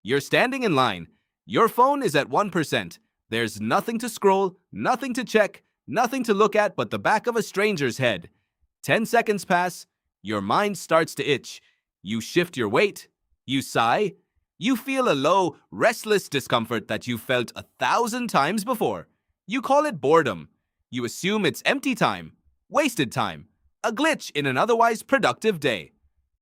You're standing in line. Your phone is at 1%. There's nothing to scroll, nothing to check, nothing to look at but the back of a stranger's head. 10 seconds pass. Your mind starts to itch. You shift your weight. You sigh. You feel a low, restless discomfort that you've felt 1,000 times before. You call it boredom. You assume it's empty time, wasted time, a glitch in an otherwise productive day.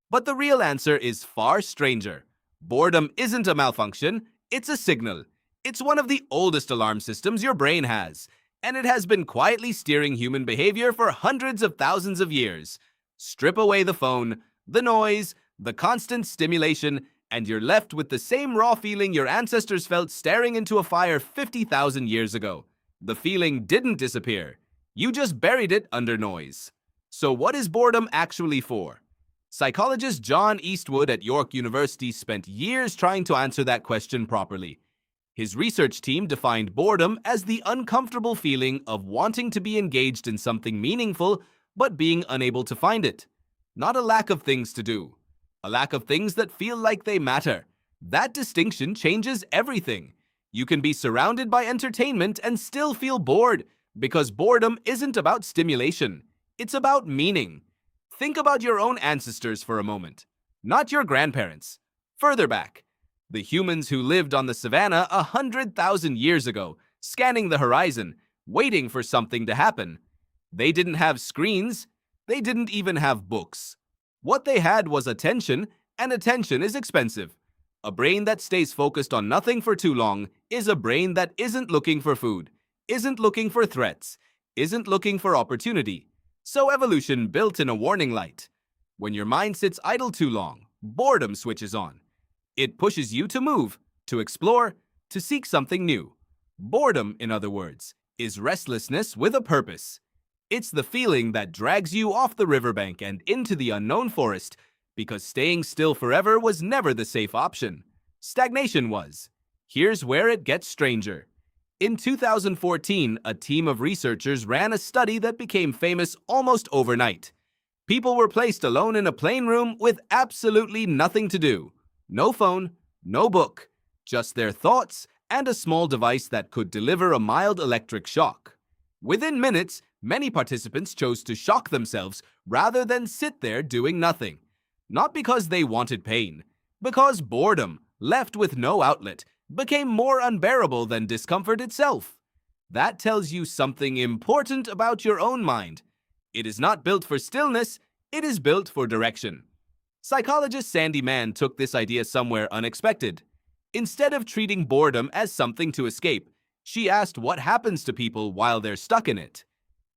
But the real answer is far stranger. Boredom isn't a malfunction, it's a signal. It's one of the oldest alarm systems your brain has, and it has been quietly steering human behavior for hundreds of thousands of years. Strip away the phone, the noise, the constant stimulation, and you're left with the same raw feeling your ancestors felt staring into a fire 50,000 years ago. The feeling didn't disappear. You just buried it under noise. So what is boredom actually for? Psychologist John Eastwood at York University spent years trying to answer that question properly. His research team defined boredom as the uncomfortable feeling of wanting to be engaged in something meaningful but being unable to find it. Not a lack of things to do. A lack of things that feel like they matter. That distinction changes everything. You can be surrounded by entertainment and still feel bored, because boredom isn't about stimulation. It's about meaning. Think about your own ancestors for a moment. Not your grandparents. Further back. The humans who lived on the savannah 100,000 years ago, scanning the horizon, waiting for something to happen. They didn't have screens. They didn't even have books. What they had was attention, and attention is expensive. A brain that stays focused on nothing for too long is a brain that isn't looking for food, isn't looking for threats, isn't looking for opportunity. So evolution built in a warning light. When your mind sits idle too long, boredom switches on. It pushes you to move, to explore, to seek something new. Boredom, in other words, is restlessness with a purpose. It's the feeling that drags you off the riverbank and into the unknown forest, because staying still forever was never the safe option. Stagnation was. Here's where it gets stranger. In 2014, a team of researchers ran a study that became famous almost overnight. People were placed alone in a plain room with absolutely nothing to do. No phone, no book, just their thoughts and a small device that could deliver a mild electric shock. Within minutes, many participants chose to shock themselves rather than sit there doing nothing. Not because they wanted pain, because boredom, left with no outlet, became more unbearable than discomfort itself. That tells you something important about your own mind. It is not built for stillness, it is built for direction. Psychologist Sandy Mann took this idea somewhere unexpected. Instead of treating boredom as something to escape, she asked what happens to people while they're stuck in it.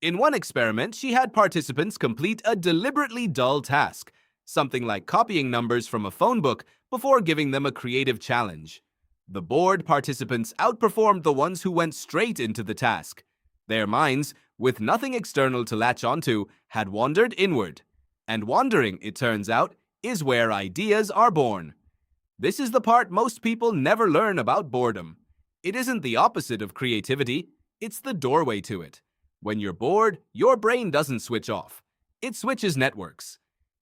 In one experiment, she had participants complete a deliberately dull task, something like copying numbers from a phone book, before giving them a creative challenge. The bored participants outperformed the ones who went straight into the task. Their minds, with nothing external to latch onto, had wandered inward. And wandering, it turns out, is where ideas are born. This is the part most people never learn about boredom. It isn't the opposite of creativity, it's the doorway to it. When you're bored, your brain doesn't switch off. It switches networks.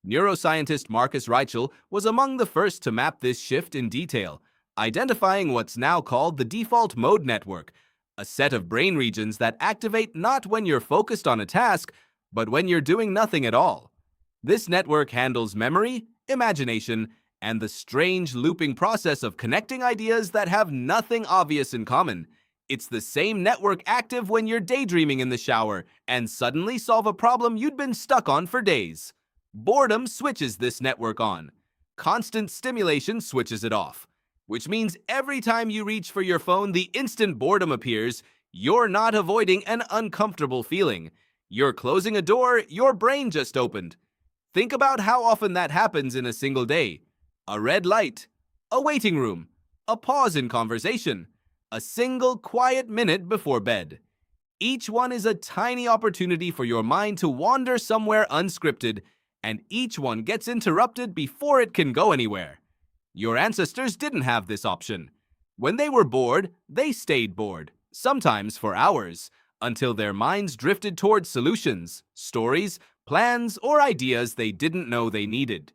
Neuroscientist Marcus Reichel was among the first to map this shift in detail, identifying what's now called the default mode network, a set of brain regions that activate not when you're focused on a task, but when you're doing nothing at all. This network handles memory, imagination, and the strange looping process of connecting ideas that have nothing obvious in common. It's the same network active when you're daydreaming in the shower and suddenly solve a problem you'd been stuck on for days. Boredom switches this network on. Constant stimulation switches it off. Which means every time you reach for your phone, the instant boredom appears, you're not avoiding an uncomfortable feeling. You're closing a door your brain just opened. Think about how often that happens in a single day. A red light, a waiting room, a pause in conversation, a single quiet minute before bed. Each one is a tiny opportunity for your mind to wander somewhere unscripted, and each one gets interrupted before it can go anywhere. Your ancestors didn't have this option. When they were bored, they stayed bored, sometimes for hours, until their minds drifted towards solutions, stories, plans, or ideas they didn't know they needed.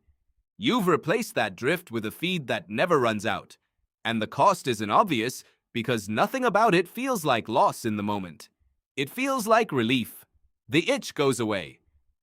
You've replaced that drift with a feed that never runs out. And the cost isn't obvious because nothing about it feels like loss in the moment. It feels like relief. The itch goes away.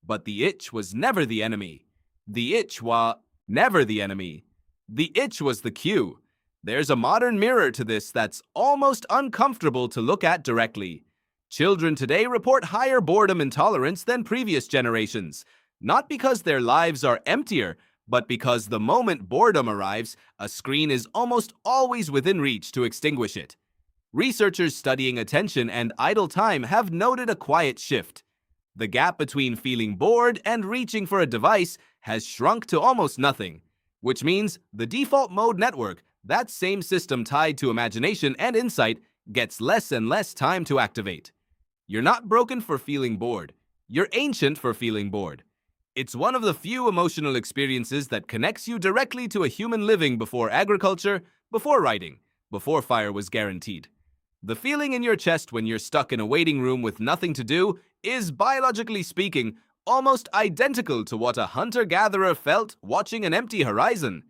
But the itch was never the enemy. The itch was never the enemy. The itch was the cue. There's a modern mirror to this that's almost uncomfortable to look at directly. Children today report higher boredom intolerance than previous generations, not because their lives are emptier, but because the moment boredom arrives, a screen is almost always within reach to extinguish it. Researchers studying attention and idle time have noted a quiet shift. The gap between feeling bored and reaching for a device has shrunk to almost nothing, which means the default mode network, that same system tied to imagination and insight, gets less and less time to activate. You're not broken for feeling bored. You're ancient for feeling bored. It's one of the few emotional experiences that connects you directly to a human living before agriculture, before writing, before fire was guaranteed. The feeling in your chest when you're stuck in a waiting room with nothing to do is, biologically speaking, almost identical to what a hunter-gatherer felt watching an empty horizon.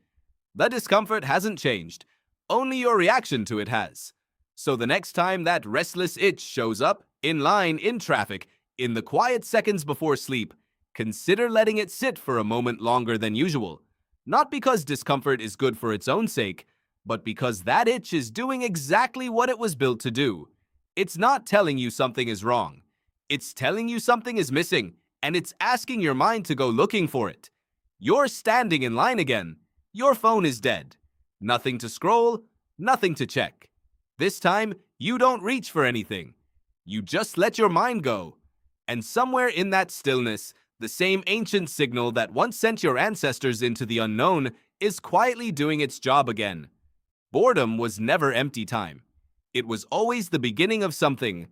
The discomfort hasn't changed, only your reaction to it has. So the next time that restless itch shows up, in line, in traffic, in the quiet seconds before sleep, consider letting it sit for a moment longer than usual. Not because discomfort is good for its own sake, but because that itch is doing exactly what it was built to do. It's not telling you something is wrong. It's telling you something is missing, and it's asking your mind to go looking for it. You're standing in line again. Your phone is dead. Nothing to scroll, nothing to check. This time, you don't reach for anything. You just let your mind go. And somewhere in that stillness, the same ancient signal that once sent your ancestors into the unknown is quietly doing its job again. Boredom was never empty time. It was always the beginning of something,